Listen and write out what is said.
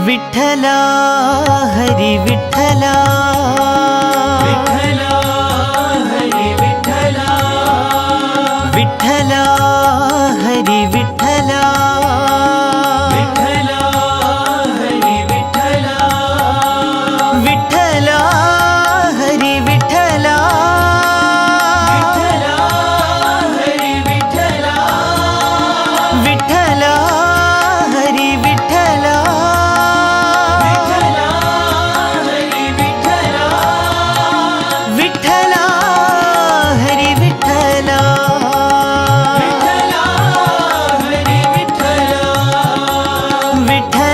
विठ्ठला हरी विठ्ठला विठ्ठला हरी विठ्ठला विठ्ठला हरी विठ्ठला विठ्ठला हरी विठ्ठला विठ्ठला हरी विठ्ठला विठ्ठला हरी विठ्ठला विठ्ठला हरी विठ्ठला विठ्ठला हरी विठ्ठला विठ्ठला हरी विठ्ठला विठ्ठला हरी विठ्ठला विठ्ठला